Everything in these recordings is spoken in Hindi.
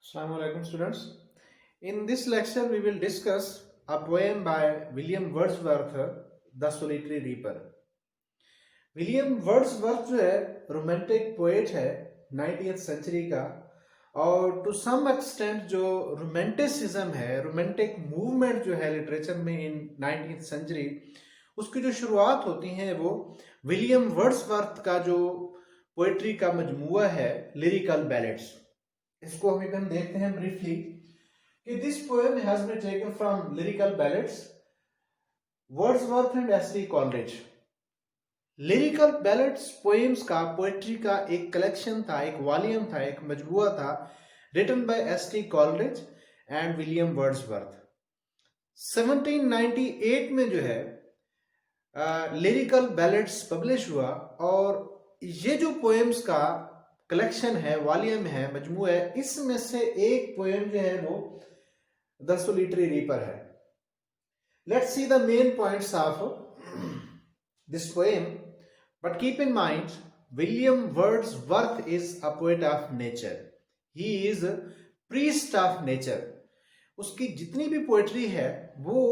Assalamu alaikum students. In this lecture we will discuss a poem by William Wordsworth, The Solitary Reaper. William Wordsworth जो है रोमांटिक पोएट है 19th सेंचुरी का। और टू सम एक्सटेंट जो रोमांटिसिज्म है, रोमांटिक मूवमेंट जो है लिटरेचर में इन 19th सेंचुरी, उसकी जो शुरुआत होती है वो विलियम वर्ड्सवर्थ का जो पोएट्री का मजमुआ है लिरिकल बैलेड्स। इसको हम देखते हैं ब्रीफली कि this poem has been taken from lyrical ballads Wordsworth and S T Coleridge. Lyrical ballads poems का पोएट्री का एक कलेक्शन था, एक वॉल्यूम था, एक मजमुआ था, written by S T Coleridge and William Wordsworth. 1798 में जो है लिरिकल बैलेड्स पब्लिश हुआ और ये जो पोएम्स का कलेक्शन है, वॉल्यूम है, मजमू है, इसमें से एक पोएम जो है वो द सोलिटरी रीपर है। Let's see the main points of this poem, but keep in mind William Wordsworth is a poet of nature, he is priest of nature. उसकी जितनी भी पोएट्री है वो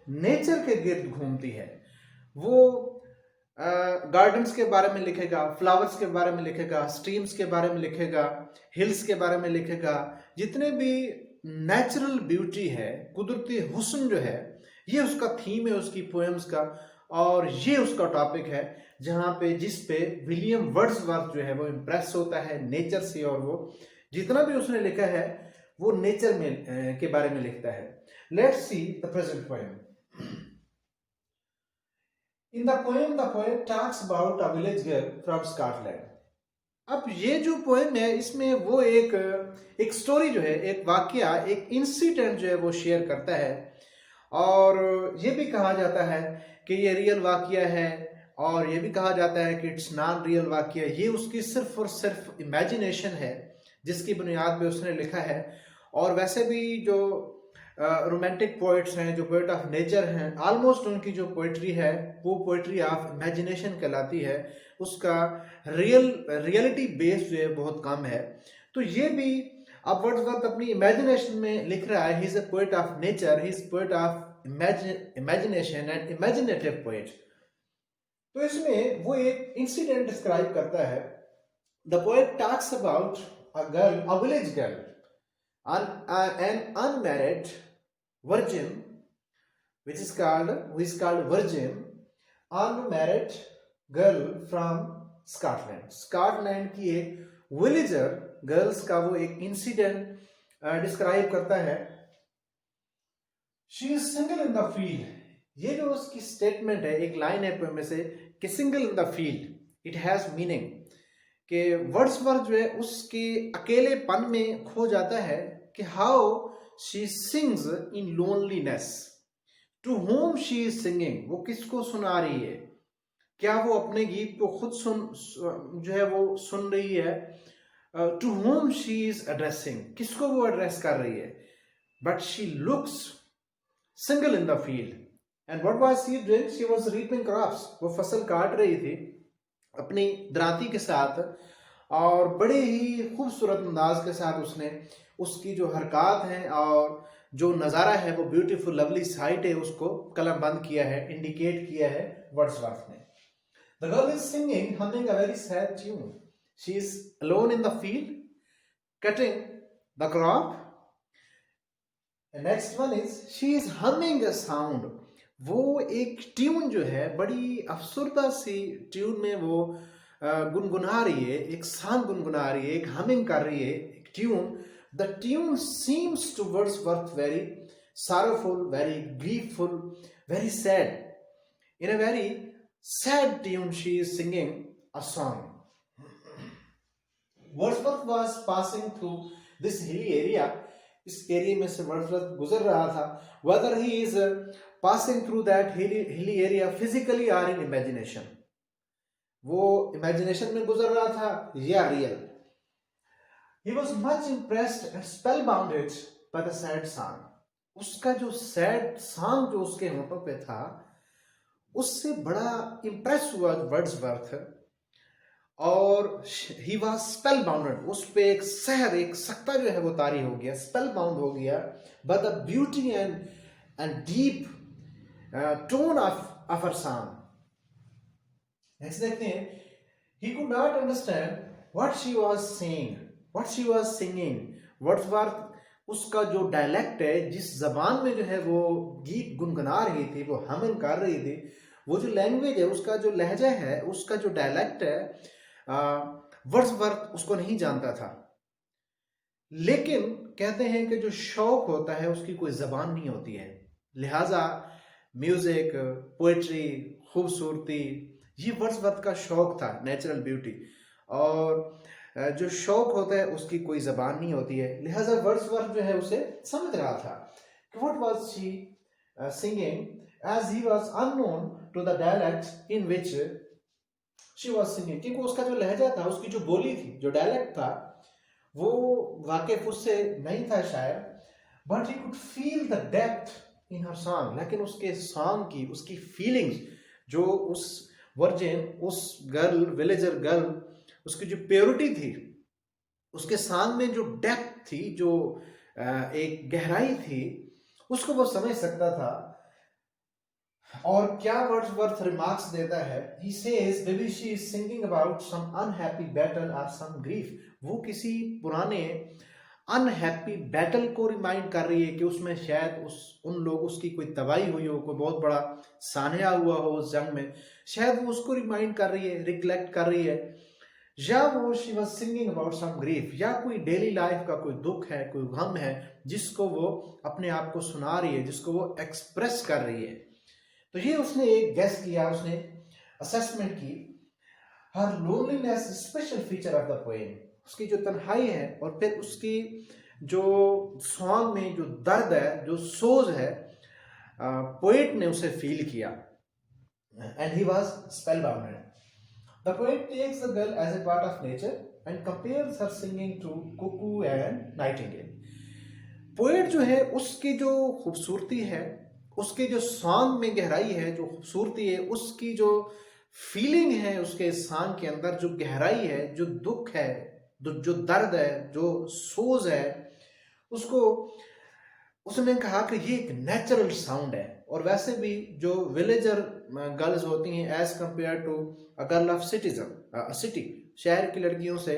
नेचर के गिर्द घूमती है। वो गार्डन्स के बारे में लिखेगा, फ्लावर्स के बारे में लिखेगा, स्ट्रीम्स के बारे में लिखेगा, हिल्स के बारे में लिखेगा। जितने भी नेचुरल ब्यूटी है, कुदरती हुस्न जो है, ये उसका थीम है उसकी पोएम्स का, और ये उसका टॉपिक है जहाँ पे जिस पे विलियम वर्ड्सवर्थ जो है वो इम्प्रेस होता है नेचर से, और वो जितना भी उसने लिखा है वो नेचर में के बारे में लिखता है। Let's see the present poem. In the poem, the poet talks about a village girl from Scotland. अब ये जो पोएम है इसमें वो एक स्टोरी जो है, एक वाकया, एक इंसिडेंट जो है वो शेयर करता है, और ये भी कहा जाता है कि ये रियल वाकया है, और ये भी कहा जाता है कि इट्स नॉन रियल वाकया, ये उसकी सिर्फ और सिर्फ इमेजिनेशन है जिसकी बुनियाद पे उसने लिखा है। और वैसे भी जो रोमांटिक पोइट्स हैं, जो पोइट ऑफ नेचर हैं, ऑलमोस्ट उनकी जो पोइट्री है वो पोइट्री ऑफ इमेजिनेशन कहलाती है, उसका रियलिटी बेस जो है बहुत कम है। तो ये भी अब वर्ड्सवर्थ अपनी इमेजिनेशन में लिख रहा है, he is a poet of nature, he is poet of imagination and imaginative poet. तो इसमें वो एक इंसिडेंट डिस्क्राइब करता है। The poet talks about a girl, a village girl, an unmarried virgin, who is called virgin, unmarried girl from Scotland. Scotland की एक विलेजर गर्ल्स का वो एक इंसिडेंट डिस्क्राइब करता है। She is single in the field. ये जो उसकी स्टेटमेंट है, एक लाइन है पोएम में से कि single in the field, it has meaning कि वर्ड्सवर्थ जो है उसके अकेलेपन में खो जाता है कि how she sings in loneliness. To whom she is singing, वो किसको सुना रही है? क्या वो अपने गीत को खुद जो है वो सुन रही है? To whom she is addressing, किसको वो एड्रेस कर रही है? But she looks single in the field, and what was she doing? She was reaping crops, वो फसल काट रही थी अपनी दराती के साथ, और बड़े ही खूबसूरत अंदाज के साथ उसने उसकी जो हरकत हैं और जो नज़ारा है वो ब्यूटीफुल लवली साइट है, उसको कलम बंद किया है, इंडिकेट किया है वर्ड्सवर्थ ने। The girl is singing, humming a very sad tune. She is alone in the field cutting the crop. Next one is she is humming a sound. वो एक ट्यून जो है, बड़ी अफसरदा सी ट्यून में वो गुनगुना रही है, एक सॉन्ग गुनगुना रही है, एक हमिंग कर रही है, एक tune. The tune seems to Wordsworth very sorrowful, very griefful, very sad. In a very sad tune she is singing a song. Wordsworth was passing through this hilly area. इस एरिया में से वर्ड्सवर्थ गुजर रहा था। Whether he is passing through that hilly area physically or in imagination, वो इमेजिनेशन में गुजर रहा था या real. He was much impressed and spellbounded by the sad song. उसका जो सैड सॉन्ग जो उसके होठों पे था, उससे बड़ा इम्प्रेस हुआ वर्ड्सवर्थ, और ही वॉज स्पेल बाउंडेड, उस पे एक सहर, एक सकता जो है वो तारी हो गया, स्पेल बाउंड हो गया by the beauty and deep tone of her song. Next देखते हैं, he could not understand what she was saying, what she was singing। Wordsworth उसका जो डायलेक्ट है, जिस जबान में जो है वो गीत गुनगुना रही थी, वो हमिंग कर रही थी, वो जो लैंग्वेज है, उसका जो लहजा है, उसका जो डायलेक्ट है, वर्ड्सवर्थ उसको नहीं जानता था। लेकिन कहते हैं कि जो शौक होता है उसकी कोई जबान नहीं होती है, लिहाजा म्यूजिक, पोएट्री, खूबसूरती, ये वर्ड्सवर्थ का शौक था, नेचुरल ब्यूटी। और जो शौक होता है उसकी कोई जबान नहीं होती है, लिहाजा वर्ड्सवर्थ जो है उसे समझ रहा था कि what was she singing as he was unknown to the dialect in which she was singing. क्योंकि उसका जो लहजा था, उसकी जो बोली थी, जो डायलेक्ट था, वो वाकिफ उससे नहीं था शायद, but he could feel the depth in her song. लेकिन उसके सॉन्ग की, उसकी फीलिंग्स, जो उस वर्जिन, उस गर्ल, विलेजर गर्ल, उसकी जो प्योरिटी थी, उसके सॉन्ग में जो डेप्थ थी, जो एक गहराई थी, उसको वो समझ सकता था। और क्या वर्ड्सवर्थ रिमार्क्स देता है, he says maybe she is singing about some unhappy battle or some grief। वो किसी पुराने अनहैप्पी बैटल को रिमाइंड कर रही है कि उसमें शायद उन लोग, उसकी कोई तबाही हुई हो, कोई बहुत बड़ा सान्या हुआ हो उस जंग में, शायद वो उसको रिमाइंड कर रही है, रिकलेक्ट कर रही है। या वो she was singing about some grief, या कोई डेली लाइफ का कोई दुख है, कोई गम है, जिसको वो अपने आप को सुना रही है, जिसको वो एक्सप्रेस कर रही है। तो ये उसने एक गेस किया, उसने असेसमेंट की। Her loneliness special feature of the poem, उसकी जो तन्हाई है, और फिर उसकी जो सॉन्ग में जो दर्द है, जो सोज है, पोएट ने उसे फील किया। And he was spellbounded. The poet takes the girl as a part of nature and compares her singing to cuckoo and nightingale. Poet जो है, उसकी जो खूबसूरती है, उसके जो सॉन्ग में गहराई है, जो खूबसूरती है, उसकी जो फीलिंग है, उसके सॉन्ग के अंदर जो गहराई है, जो दुख है, जो दर्द है, जो सोज है, उसको उसने कहा कि ये एक नेचुरल साउंड है। और वैसे भी जो विलेजर गर्ल्स होती हैं as compare to a girl of city, शहर की लड़कियों से,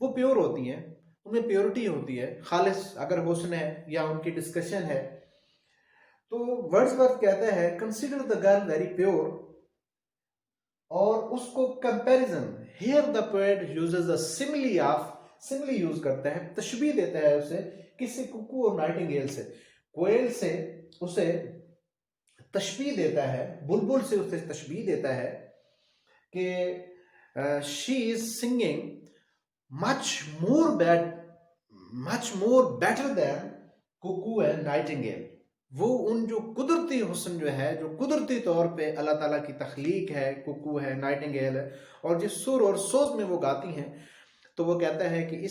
वो प्योर होती हैं, उनमें प्योरिटी होती है, खालिस अगर हुस्न है या उनकी डिस्कशन है। तो वर्ड्सवर्थ कहता है, consider the girl very pure, और उसको comparison, here the poet uses the simile use करता है, तशबीह देता है उसे किसी कुकू और नाइटिंगेल से, कोयल से उसे तशबीह देता है, बुलबुल से उसे तशबीह देता है कि she is singing much more better than Kuku and Nightingale. वो उन जो कुदरती हुस्न जो है, जो कुदरती तौर पे अल्लाह ताला की तख्लीक है, कुकू है, नाइटिंगेल है, और जिस सुर और सोज में वो गाती हैं, तो वो कहता है कि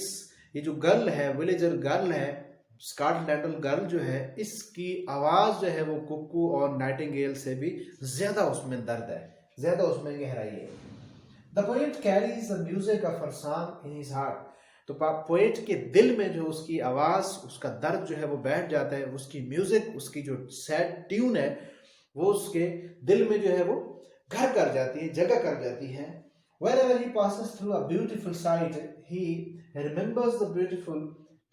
ये जो गर्ल है, विलेजर गर्ल है, स्कॉटलैंड गर्ल जो है, इसकी आवाज़ जो है वो कुकू और नाइटिंगेल से भी ज़्यादा उसमें दर्द है, ज़्यादा उसमें गहराई है। The poet carries the music of her song in his heart. तो पोएट के दिल में जो उसकी आवाज़, उसका दर्द जो है वो बैठ जाता है, उसकी म्यूजिक, उसकी जो सैड ट्यून है, वो उसके दिल में जो है वो घर कर जाती है, जगह कर जाती है। Wherever he passes through a beautiful sight, he remembers the beautiful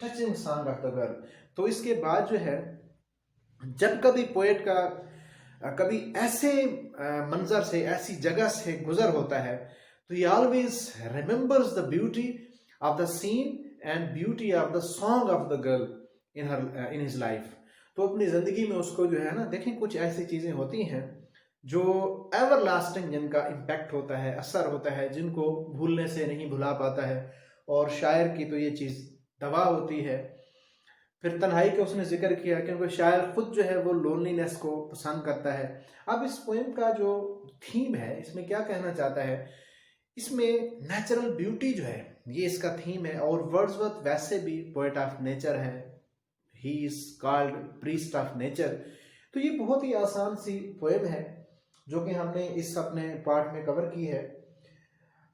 touching song of the girl। तो इसके बाद जो है, जब कभी पोएट का कभी ऐसे मंजर से, ऐसी जगह से गुजर होता है, तो he always remembers the beauty of the scene and beauty of the song of the girl in his life। तो अपनी जिंदगी में उसको जो है ना, देखें कुछ ऐसी चीजें होती हैं जो एवर लास्टिंग, जिनका इम्पैक्ट होता है, असर होता है, जिनको भूलने से नहीं भुला पाता है। और शायर की तो ये चीज़ दवा होती है। फिर तन्हाई का उसने जिक्र किया, क्योंकि शायर खुद जो है वो लोनलीनेस को पसंद करता है। अब इस पोएम का जो थीम है, इसमें क्या कहना चाहता है, इसमें नेचुरल ब्यूटी जो है, ये इसका थीम है। और वर्ड्सवर्थ वैसे भी पोएट ऑफ नेचर है, he is called priest of nature. तो ये बहुत ही आसान सी पोएम है जो कि हमने इस अपने पार्ट में कवर की है।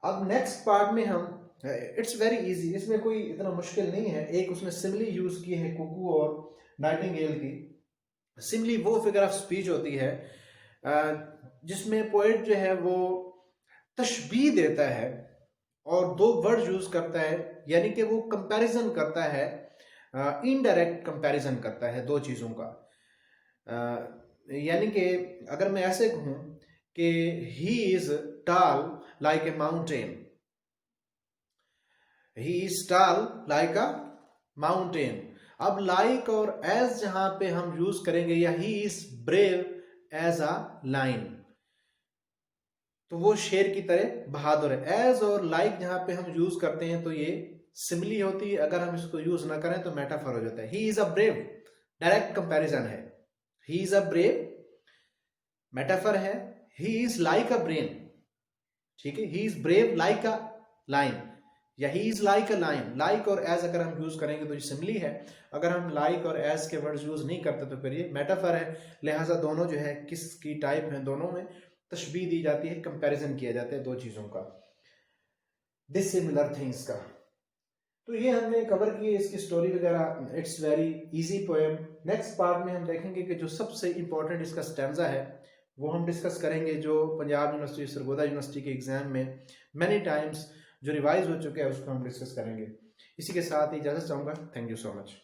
अब नेक्स्ट पार्ट में हम, इट्स वेरी इजी, इसमें कोई इतना मुश्किल नहीं है। एक उसने सिमिली यूज की है कुकू और नाइटिंगेल की। सिमिली वो फिगर ऑफ स्पीच होती है जिसमें पोएट जो है वो तशबीह देता है और दो वर्ड यूज करता है, यानी कि वो कंपैरिजन करता है, इनडायरेक्ट कंपैरिजन करता है दो चीजों का। यानी कि अगर मैं ऐसे कहूं कि he is tall like a mountain, he is tall like a mountain. अब लाइक और एज जहां पे हम यूज करेंगे, या he is brave as a lion, तो वो शेर की तरह बहादुर है। एज और लाइक जहां पे हम यूज करते हैं तो ये सिमिली होती है, अगर हम इसको यूज ना करें तो मेटाफर हो जाता है। He is a brave direct comparison है, he is a brave metaphor है, he is like a brain, ठीक है, he is brave like a line, या he is like a line. Like और एज अगर हम यूज करेंगे तो ये सिमिली है, अगर हम लाइक और एज के वर्ड्स यूज नहीं करते तो फिर ये मेटाफर है। लिहाजा दोनों जो है किसकी टाइप है, दोनों में तशबीह दी जाती है, कंपैरिजन किया जाता है दो चीजों का, डिसिमिलर थिंग्स का। तो ये हमने कवर किए इसकी स्टोरी वगैरह। It's very easy poem. Next part में हम देखेंगे कि जो सबसे इंपॉर्टेंट इसका स्टैंजा है वो हम डिस्कस करेंगे, जो पंजाब यूनिवर्सिटी सरगोदा यूनिवर्सिटी के एग्जाम में मैनी टाइम्स जो रिवाइज हो चुके हैं उसको हम डिस्कस करेंगे। इसी के साथ ही इजाजत चाहूँगा। Thank you so much.